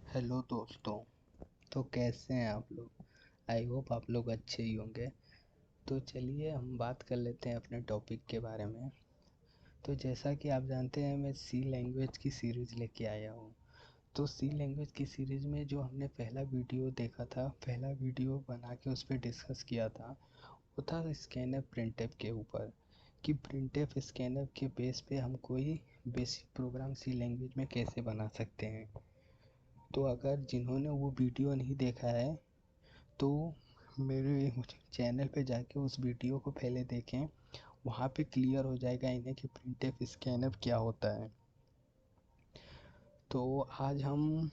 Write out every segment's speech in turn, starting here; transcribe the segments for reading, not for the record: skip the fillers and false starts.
Hello दोस्तों। तो कैसे हैं आप लोग? आई होप आप लोग अच्छे ही होंगे। तो चलिए हम बात कर लेते हैं अपने टॉपिक के बारे में। तो जैसा कि आप जानते हैं मैं सी लैंग्वेज की सीरीज़ लेके आया हूँ। तो सी लैंग्वेज की सीरीज़ में जो हमने पहला वीडियो देखा था, पहला वीडियो बना के उस पर डिस्कस किया था, वो था स्कैनर प्रिंटफ के ऊपर कि प्रिंटफ स्कैनर के बेस पे हम कोई बेसिक प्रोग्राम सी लैंग्वेज में कैसे बना सकते हैं। तो अगर जिन्होंने वो वीडियो नहीं देखा है तो मेरे चैनल पे जाके उस वीडियो को पहले देखें। वहाँ पे क्लियर हो जाएगा इन्हें कि प्रिंटफ स्कैनर क्या होता है। तो आज हम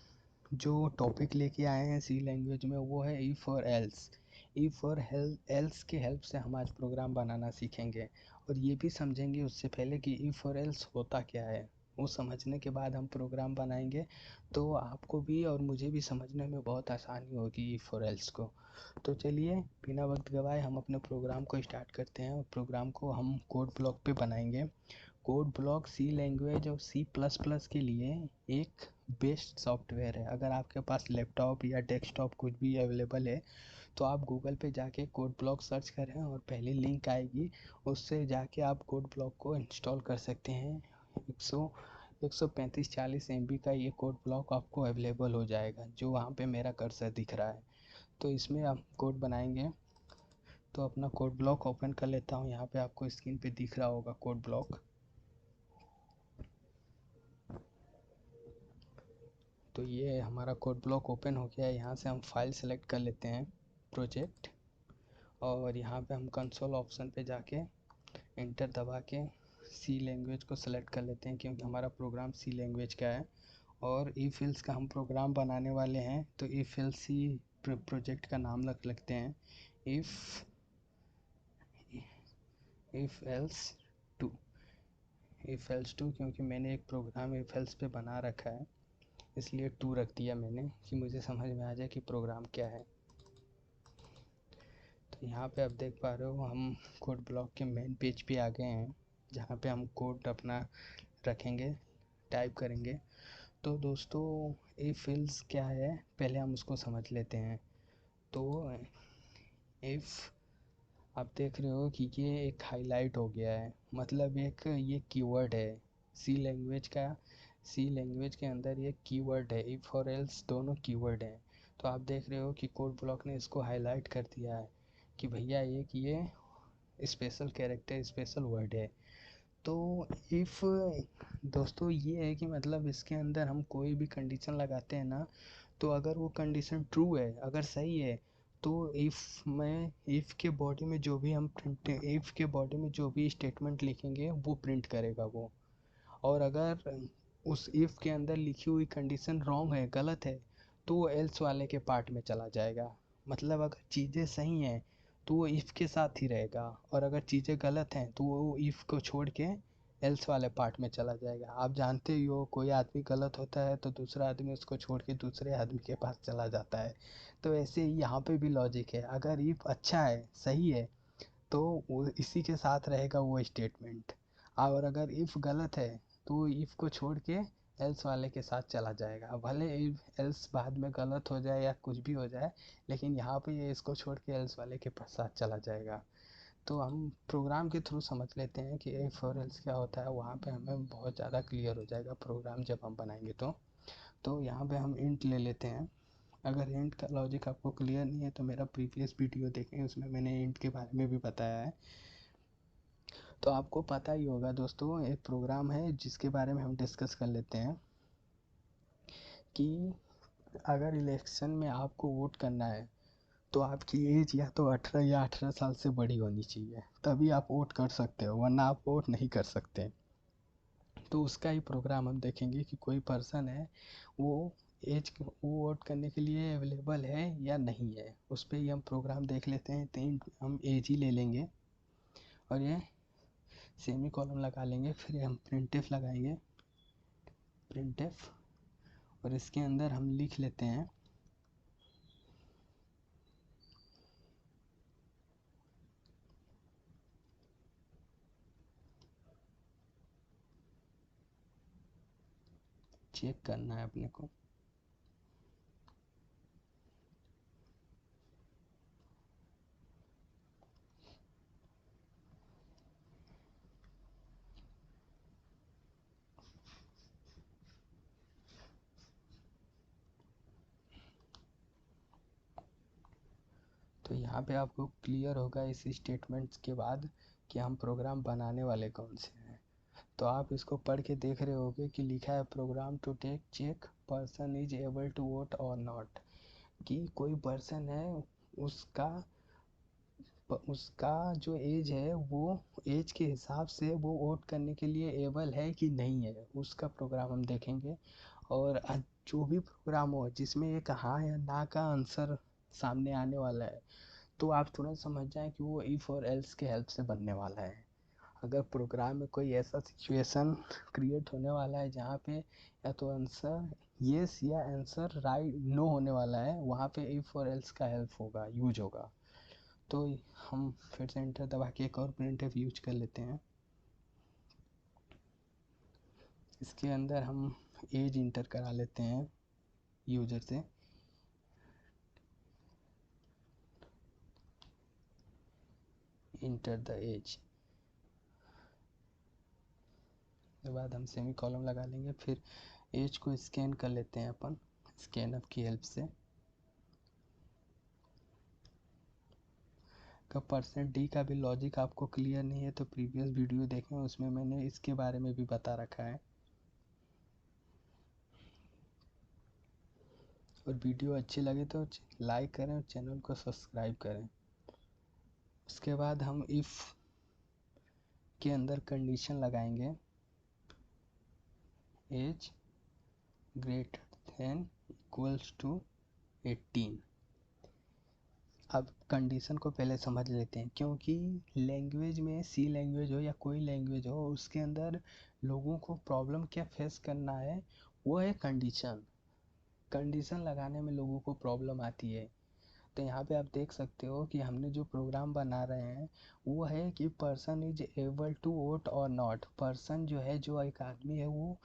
जो टॉपिक लेके आए हैं सी लैंग्वेज में वो है इफ़ और एल्स। इफ़ और एल्स के हेल्प से हम आज प्रोग्राम बनाना सीखेंगे और ये भी समझेंगे उससे पहले कि इफ़ और एल्स होता क्या है। वो समझने के बाद हम प्रोग्राम बनाएंगे तो आपको भी और मुझे भी समझने में बहुत आसानी होगी इफ़ और एल्स को। तो चलिए बिना वक्त गवाए हम अपने प्रोग्राम को स्टार्ट करते हैं और प्रोग्राम को हम कोड ब्लॉक पे बनाएंगे। कोड ब्लॉक सी लैंग्वेज और सी प्लस प्लस के लिए एक बेस्ट सॉफ्टवेयर है। अगर आपके पास लैपटॉप या डेस्कटॉप कुछ भी अवेलेबल है तो आप गूगल पे जाके कोड ब्लॉक सर्च करें और पहली लिंक आएगी, उससे जाके आप कोड ब्लॉक को इंस्टॉल कर सकते हैं। 135-40 MB का ये कोड ब्लॉक आपको अवेलेबल हो जाएगा, जो वहाँ पे मेरा कर्सर दिख रहा है। तो इसमें आप कोड बनाएंगे। तो अपना कोड ब्लॉक ओपन कर लेता हूँ। यहाँ पे आपको स्क्रीन पे दिख रहा होगा कोड ब्लॉक। तो ये हमारा कोड ब्लॉक ओपन हो गया है। यहाँ से हम फाइल सेलेक्ट कर लेते हैं, प्रोजेक्ट, और यहाँ पे हम कंसोल ऑप्शन पे जाके इंटर दबा के सी लैंग्वेज को सेलेक्ट कर लेते हैं, क्योंकि हमारा प्रोग्राम सी लैंग्वेज का है और इफ एल्स का हम प्रोग्राम बनाने वाले हैं। तो इफ एल्स ही प्रोजेक्ट का नाम रख लेते हैं, if else two. If else two क्योंकि मैंने एक प्रोग्राम इफ एल्स पे बना रखा है, इसलिए टू रख दिया मैंने कि मुझे समझ में आ जाए कि प्रोग्राम क्या है। तो यहाँ पे आप देख पा रहे हो हम कोड ब्लॉक के मेन पेज पे आ गए हैं, जहाँ पे हम कोड अपना रखेंगे, टाइप करेंगे। तो दोस्तों इफ एल्स क्या है पहले हम उसको समझ लेते हैं। तो इफ आप देख रहे हो कि ये एक हाईलाइट हो गया है, मतलब एक ये कीवर्ड है सी लैंग्वेज का। सी लैंग्वेज के अंदर ये कीवर्ड है, इफ और एल्स दोनों कीवर्ड हैं। तो आप देख रहे हो कि कोड ब्लॉक ने इसको हाईलाइट कर दिया है कि भैया एक ये स्पेशल कैरेक्टर, स्पेशल वर्ड है। तो इफ़ दोस्तों ये है कि मतलब इसके अंदर हम कोई भी कंडीशन लगाते हैं ना, तो अगर वो कंडीशन ट्रू है, अगर सही है, तो इफ़ के बॉडी में जो भी हम प्रिंट इफ़ के बॉडी में जो भी स्टेटमेंट लिखेंगे वो प्रिंट करेगा वो। और अगर उस इफ़ के अंदर लिखी हुई कंडीशन रॉन्ग है, गलत है, तो वो एल्स वाले के पार्ट में चला जाएगा। मतलब अगर चीज़ें सही हैं तो वो इफ़ के साथ ही रहेगा, और अगर चीज़ें गलत हैं तो वो इफ़ को छोड़ के एल्स वाले पार्ट में चला जाएगा। आप जानते ही हो कोई आदमी गलत होता है तो दूसरा आदमी उसको छोड़ के दूसरे आदमी के पास चला जाता है। तो ऐसे ही यहाँ पे भी लॉजिक है, अगर इफ़ अच्छा है, सही है, तो वो इसी के साथ रहेगा वो स्टेटमेंट। और अगर इफ़ गलत है तो वो इफ़ को छोड़ के एल्स वाले के साथ चला जाएगा। भले इफ एल्स बाद में गलत हो जाए या कुछ भी हो जाए, लेकिन यहाँ पे ये इसको छोड़ के एल्स वाले के साथ चला जाएगा। तो हम प्रोग्राम के थ्रू समझ लेते हैं कि इफ और एल्स क्या होता है, वहाँ पे हमें बहुत ज़्यादा क्लियर हो जाएगा प्रोग्राम जब हम बनाएंगे। तो यहाँ पे हम इंट ले लेते हैं। अगर इंट का लॉजिक आपको क्लियर नहीं है तो मेरा प्रीवियस वीडियो देखें, उसमें मैंने इंट के बारे में भी बताया है। तो आपको पता ही होगा दोस्तों, एक प्रोग्राम है जिसके बारे में हम डिस्कस कर लेते हैं कि अगर इलेक्शन में आपको वोट करना है तो आपकी एज या तो 18 या 18 साल से बड़ी होनी चाहिए, तभी आप वोट कर सकते हो, वरना आप वोट नहीं कर सकते। तो उसका ही प्रोग्राम हम देखेंगे कि कोई पर्सन है, वो वो वोट करने के लिए अवेलेबल है या नहीं है, उस पर ही हम प्रोग्राम देख लेते हैं। तो हम एज ही ले लेंगे और ये सेमी कॉलम लगा लेंगे, फिर हम प्रिंटफ लगाएंगे, प्रिंटफ, और इसके अंदर हम लिख लेते हैं चेक करना है अपने को। तो यहाँ पे आपको क्लियर होगा इस स्टेटमेंट्स के बाद कि हम प्रोग्राम बनाने वाले कौन से हैं। तो आप इसको पढ़ के देख रहे होगे कि लिखा है program to take check person is able to vote और नॉट, कि कोई पर्सन है उसका उसका जो एज है वो एज के हिसाब से वो वोट करने के लिए एबल है कि नहीं है, उसका प्रोग्राम हम देखेंगे। और जो भी प्रोग्राम हो जिसमें एक हाँ या ना का आंसर सामने आने वाला है, तो आप तुरंत समझ जाएं कि वो इफ़ और एल्स के हेल्प से बनने वाला है। अगर प्रोग्राम में कोई ऐसा सिचुएशन क्रिएट होने वाला है जहाँ पे या तो आंसर येस या आंसर राइट नो होने वाला है, वहाँ पे इफ़ और एल्स का हेल्प होगा, यूज होगा। तो हम फिर से एंटर दबा के एक और प्रिंटफ यूज कर लेते हैं। इसके अंदर हम एज इंटर करा लेते हैं यूजर से। इंटर द एज के बाद हम सेमी कॉलम लगा लेंगे, फिर एज को स्कैन कर लेते हैं अपन स्कैनअप की हेल्प से। का परसेंट डी का भी लॉजिक आपको क्लियर नहीं है तो प्रीवियस वीडियो देखें, उसमें मैंने इसके बारे में भी बता रखा है। और वीडियो अच्छी लगे तो लाइक करें और चैनल को सब्सक्राइब करें। उसके बाद हम इफ़ के अंदर कंडीशन लगाएंगे age greater than equals to 18। अब कंडीशन को पहले समझ लेते हैं, क्योंकि लैंग्वेज में सी लैंग्वेज हो या कोई लैंग्वेज हो उसके अंदर लोगों को प्रॉब्लम क्या फेस करना है, वो है कंडीशन। कंडीशन लगाने में लोगों को प्रॉब्लम आती है। तो यहाँ पे आप देख सकते हो कि हमने जो प्रोग्राम बना रहे हैं वो है कि person is able to vote और नॉट। पर्सन जो है, जो एक आदमी है, वो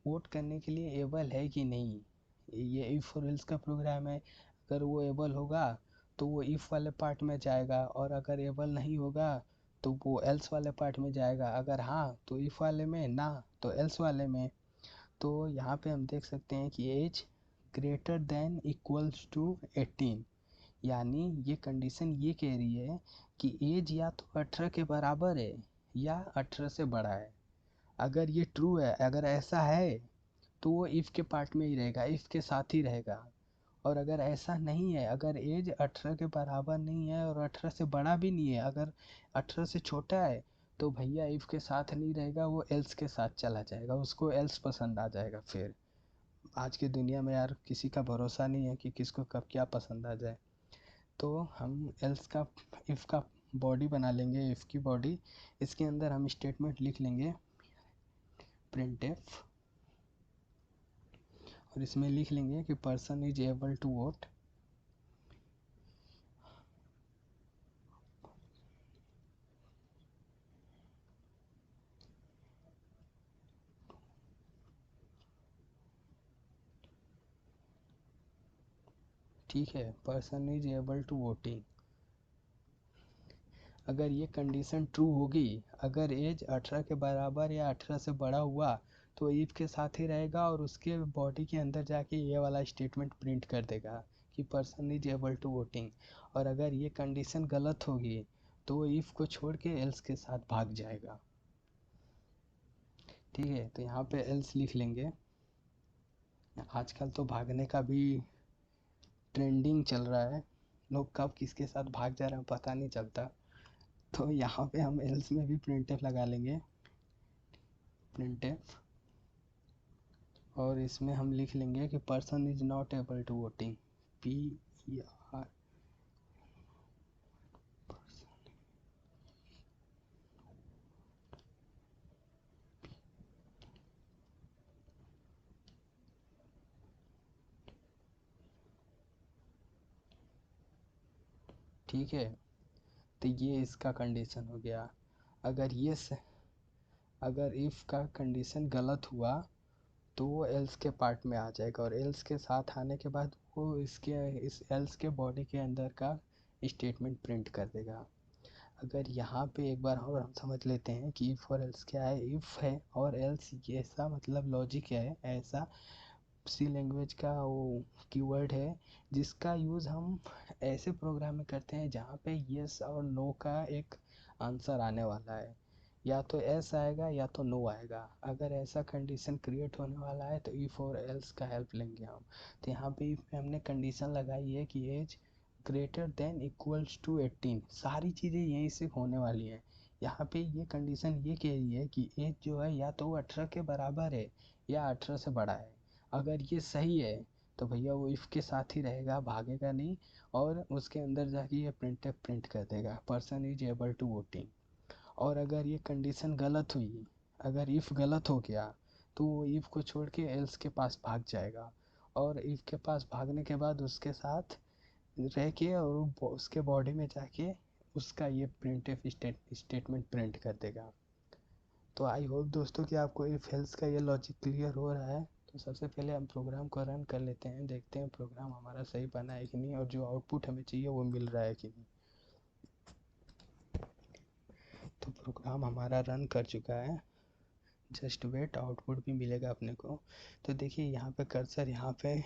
वोट करने के लिए एबल है कि नहीं। ये इफ और एल्स का प्रोग्राम है। अगर वो एबल होगा तो वो इफ वाले पार्ट में जाएगा, और अगर एबल नहीं होगा तो वो एल्स वाले पार्ट में जाएगा। अगर हाँ तो इफ वाले में, ना तो एल्स वाले में। तो यहाँ पे हम देख सकते हैं कि age greater than equals to 18, यानी ये कंडीशन ये कह रही है कि एज या तो 18 के बराबर है या 18 से बड़ा है। अगर ये ट्रू है, अगर ऐसा है तो वो इफ़ के पार्ट में ही रहेगा, इफ़ के साथ ही रहेगा। और अगर ऐसा नहीं है, अगर एज 18 के बराबर नहीं है और 18 से बड़ा भी नहीं है, अगर 18 से छोटा है, तो भैया इफ़ के साथ नहीं रहेगा, वो एल्स के साथ चला जाएगा, उसको एल्स पसंद आ जाएगा। फिर आज की दुनिया में यार किसी का भरोसा नहीं है कि किसको कब क्या पसंद आ जाए। तो हम एल्स का इफ़ का बॉडी बना लेंगे, इफ़ की बॉडी। इसके अंदर हम स्टेटमेंट लिख लेंगे प्रिंटफ, और इसमें लिख लेंगे कि person is able to vote. ठीक है, person is able to voting. अगर ये कंडीशन ट्रू होगी, अगर एज 18 के बराबर या 18 से बड़ा हुआ, तो इफ के साथ ही रहेगा और उसके बॉडी के अंदर जाके ये वाला स्टेटमेंट प्रिंट कर देगा कि person is able to voting. और अगर ये कंडीशन गलत होगी तो वो इफ को छोड़ के एल्स के साथ भाग जाएगा। ठीक है, तो यहाँ पे एल्स लिख लेंगे। आजकल तो भागने का भी ट्रेंडिंग चल रहा है, लोग कब किसके साथ भाग जा रहे हैं पता नहीं चलता। तो यहाँ पे हम एल्स में भी प्रिंटफ लगा लेंगे, प्रिंटफ। और इसमें हम लिख लेंगे कि person is not able to voting, P E R. ठीक है, तो ये इसका कंडीशन हो गया। अगर ये अगर इफ़ का कंडीशन गलत हुआ तो वो एल्स के पार्ट में आ जाएगा, और एल्स के साथ आने के बाद वो इस एल्स के बॉडी के अंदर का स्टेटमेंट प्रिंट कर देगा। अगर यहाँ पे एक बार और हम समझ लेते हैं कि इफ़ और एल्स क्या है। इफ़ है और एल्स, ये ऐसा मतलब लॉजिक है ऐसा सी लैंग्वेज का वो कीवर्ड है जिसका यूज़ हम ऐसे प्रोग्राम में करते हैं जहाँ पे यस और नो का एक आंसर आने वाला है, या तो एस आएगा या तो नो आएगा। अगर ऐसा कंडीशन क्रिएट होने वाला है तो इफ़ और एल्स का हेल्प लेंगे हम। तो यहाँ पे हमने कंडीशन लगाई है कि age greater than equals to 18। सारी चीज़ें यहीं से होने वाली हैं। यहाँ पे ये कंडीशन ये कह रही है कि एज जो है या तो वो 18 के बराबर है या 18 से बड़ा है। अगर ये सही है तो भैया वो इफ़ के साथ ही रहेगा, भागेगा नहीं, और उसके अंदर जाके ये प्रिंट कर देगा person is able to voting. और अगर ये कंडीशन गलत हुई, अगर इफ़ गलत हो गया तो वो इफ़ को छोड़ के एल्स के पास भाग जाएगा, और इफ़ के पास भागने के बाद उसके साथ रह के और उसके बॉडी में जाके उसका ये प्रिंट स्टेटमेंट प्रिंट कर देगा। तो आई होप दोस्तों कि आपको इफ एल्स का ये लॉजिक क्लियर हो रहा है। तो सबसे पहले हम प्रोग्राम को रन कर लेते हैं, देखते हैं प्रोग्राम हमारा सही बना है कि नहीं और जो आउटपुट हमें चाहिए वो मिल रहा है कि नहीं। तो प्रोग्राम हमारा रन कर चुका है, जस्ट वेट, आउटपुट भी मिलेगा अपने को। तो देखिए यहाँ पे कर्सर यहाँ पे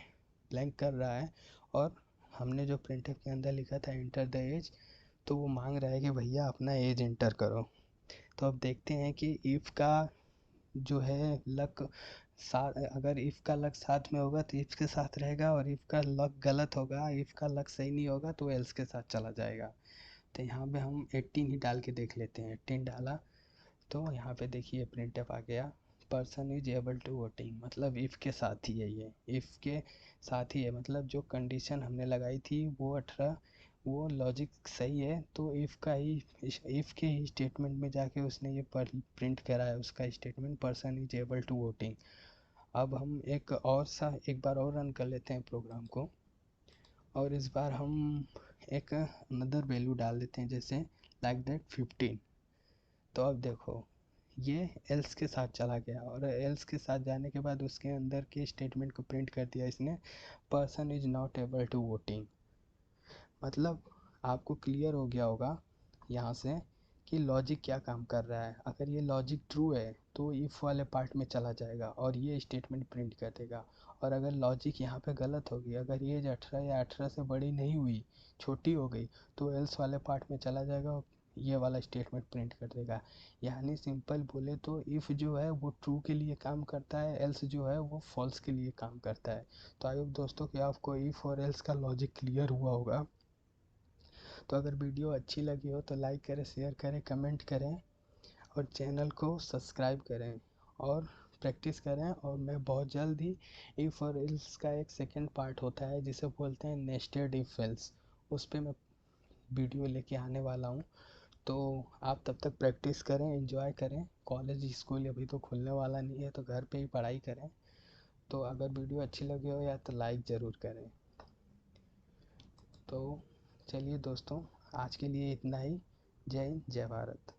ब्लैंक कर रहा है, और हमने जो प्रिंटफ के अंदर लिखा था इंटर द एज, तो वो मांग रहा है कि भैया अपना एज इंटर करो। तो अब देखते हैं कि इफ़ का जो है लक साथ, अगर इफ़ का लक साथ में होगा तो इफ़ के साथ रहेगा, और इफ़ का लक गलत होगा, इफ़ का लक सही नहीं होगा तो एल्स के साथ चला जाएगा। तो यहाँ पे हम 18 ही डाल के देख लेते हैं। 18 डाला तो यहाँ पे देखिए प्रिंटअप आ गया, person is able to voting, मतलब इफ़ के साथ ही है, ये इफ़ के साथ ही है, मतलब जो कंडीशन हमने लगाई थी वो 18, वो लॉजिक सही है। तो इफ़ का ही, इफ़ के ही स्टेटमेंट में जाके उसने ये प्रिंट करा है उसका statement, person is able to voting. अब हम एक बार और रन कर लेते हैं प्रोग्राम को, और इस बार हम एक अनदर वैल्यू डाल देते हैं, जैसे लाइक दैट 15। तो अब देखो ये एल्स के साथ चला गया, और एल्स के साथ जाने के बाद उसके अंदर के स्टेटमेंट को प्रिंट कर दिया इसने, person is not able to voting. मतलब आपको क्लियर हो गया होगा यहाँ से कि लॉजिक क्या काम कर रहा है। अगर ये लॉजिक ट्रू है तो इफ़ वाले पार्ट में चला जाएगा और ये स्टेटमेंट प्रिंट कर देगा, और अगर लॉजिक यहाँ पे गलत होगी, अगर ये 18 या 18 से बड़ी नहीं हुई, छोटी हो गई, तो एल्स वाले पार्ट में चला जाएगा और ये वाला स्टेटमेंट प्रिंट कर देगा। यानी सिंपल बोले तो इफ़ जो है वो ट्रू के लिए काम करता है, एल्स जो है वो फॉल्स के लिए काम करता है। तो आई होप दोस्तों कि आपको इफ़ और एल्स का लॉजिक क्लियर हुआ होगा। तो अगर वीडियो अच्छी लगी हो तो लाइक करें, शेयर करें, कमेंट करें, और चैनल को सब्सक्राइब करें और प्रैक्टिस करें। और मैं बहुत जल्द ही इफ़ और एल्स का एक सेकंड पार्ट होता है जिसे बोलते हैं नेस्टेड इफ एल्स, उस पर मैं वीडियो लेके आने वाला हूँ। तो आप तब तक प्रैक्टिस करें, एंजॉय करें। कॉलेज स्कूल अभी तो खुलने वाला नहीं है, तो घर पे ही पढ़ाई करें। तो अगर वीडियो अच्छी लगी हो या तो लाइक ज़रूर करें। तो चलिए दोस्तों, आज के लिए इतना ही। जय हिंद, जय भारत।